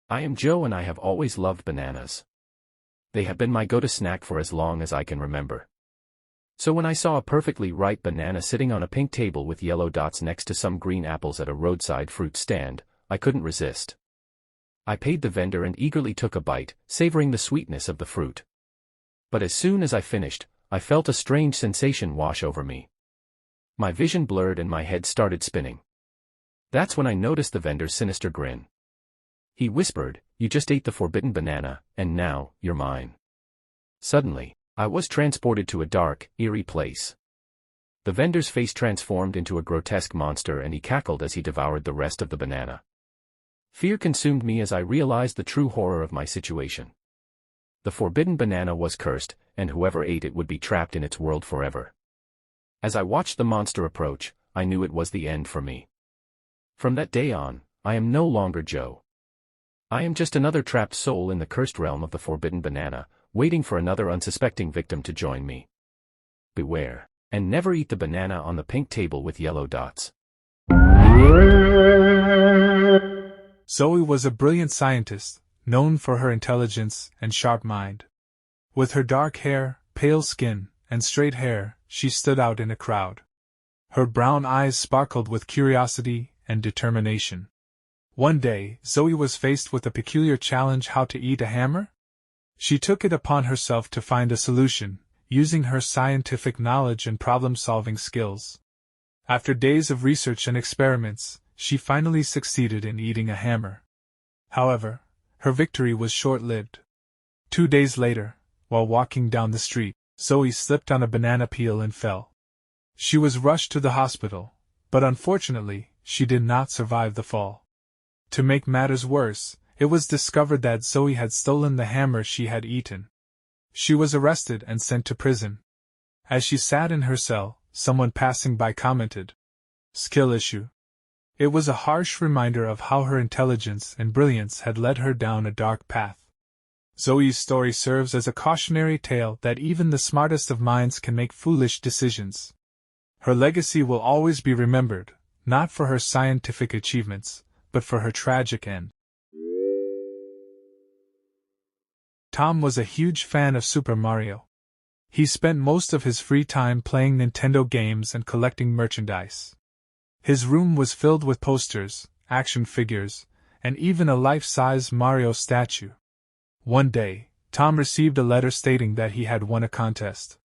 I am Joe and I have always loved bananas. They have been my go-to snack for as long as I can remember. So when I saw a perfectly ripe banana sitting on a pink table with yellow dots next to some green apples at a roadside fruit stand, I couldn't resist. I paid the vendor and eagerly took a bite, savoring the sweetness of the fruit. But as soon as I finished, I felt a strange sensation wash over me. My vision blurred and my head started spinning. That's when I noticed the vendor's sinister grin. He whispered, "You just ate the forbidden banana, and now, you're mine." Suddenly, I was transported to a dark, eerie place. The vendor's face transformed into a grotesque monster and he cackled as he devoured the rest of the banana. Fear consumed me as I realized the true horror of my situation. The forbidden banana was cursed, and whoever ate it would be trapped in its world forever. As I watched the monster approach, I knew it was the end for me. From that day on, I am no longer Joe. I am just another trapped soul in the cursed realm of the forbidden banana, waiting for another unsuspecting victim to join me. Beware, and never eat the banana on the pink table with yellow dots. Zoe was a brilliant scientist, known for her intelligence and sharp mind. With her dark hair, pale skin, and straight hair, she stood out in a crowd. Her brown eyes sparkled with curiosity and determination. One day, Zoe was faced with a peculiar challenge: how to eat a hammer? She took it upon herself to find a solution, using her scientific knowledge and problem-solving skills. After days of research and experiments, she finally succeeded in eating a hammer. However, her victory was short-lived. 2 days later, while walking down the street, Zoe slipped on a banana peel and fell. She was rushed to the hospital, but unfortunately, she did not survive the fall. To make matters worse, it was discovered that Zoe had stolen the hammer she had eaten. She was arrested and sent to prison. As she sat in her cell, someone passing by commented, "Skill issue." It was a harsh reminder of how her intelligence and brilliance had led her down a dark path. Zoe's story serves as a cautionary tale that even the smartest of minds can make foolish decisions. Her legacy will always be remembered, not for her scientific achievements, but for her tragic end. Tom was a huge fan of Super Mario. He spent most of his free time playing Nintendo games and collecting merchandise. His room was filled with posters, action figures, and even a life-size Mario statue. One day, Tom received a letter stating that he had won a contest.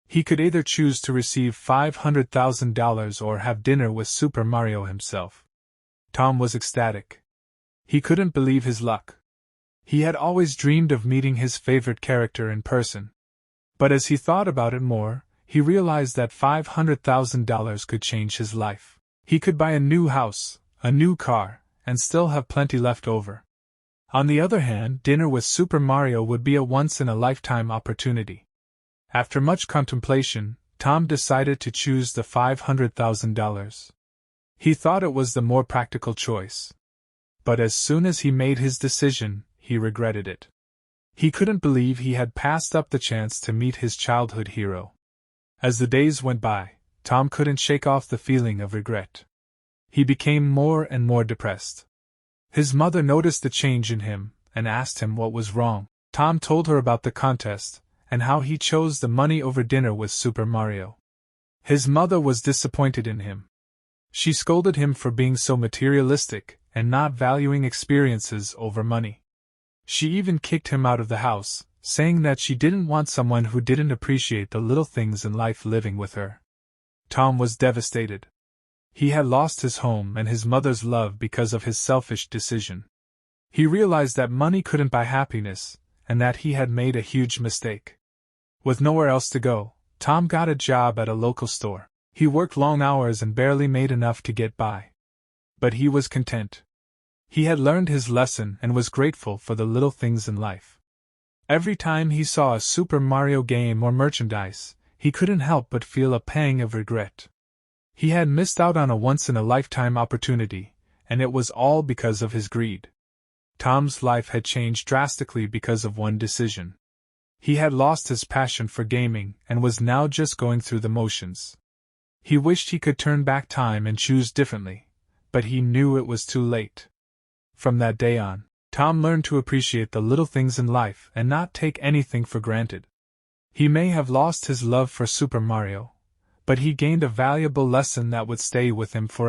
He could either choose to receive $500,000 or have dinner with Super Mario himself. Tom was ecstatic. He couldn't believe his luck. He had always dreamed of meeting his favorite character in person. But as he thought about it more, he realized that $500,000 could change his life. He could buy a new house, a new car, and still have plenty left over. On the other hand, dinner with Super Mario would be a once-in-a-lifetime opportunity. After much contemplation, Tom decided to choose the $500,000. He thought it was the more practical choice. But as soon as he made his decision, he regretted it. He couldn't believe he had passed up the chance to meet his childhood hero. As the days went by, Tom couldn't shake off the feeling of regret. He became more and more depressed. His mother noticed the change in him, and asked him what was wrong. Tom told her about the contest, and how he chose the money over dinner with Super Mario. His mother was disappointed in him. She scolded him for being so materialistic, and not valuing experiences over money. She even kicked him out of the house, saying that she didn't want someone who didn't appreciate the little things in life living with her. Tom was devastated. He had lost his home and his mother's love because of his selfish decision. He realized that money couldn't buy happiness, and that he had made a huge mistake. With nowhere else to go, Tom got a job at a local store. He worked long hours and barely made enough to get by. But he was content. He had learned his lesson and was grateful for the little things in life. Every time he saw a Super Mario game or merchandise, he couldn't help but feel a pang of regret. He had missed out on a once-in-a-lifetime opportunity, and it was all because of his greed. Tom's life had changed drastically because of one decision. He had lost his passion for gaming and was now just going through the motions. He wished he could turn back time and choose differently, but he knew it was too late. From that day on, Tom learned to appreciate the little things in life and not take anything for granted. He may have lost his love for Super Mario, but he gained a valuable lesson that would stay with him forever.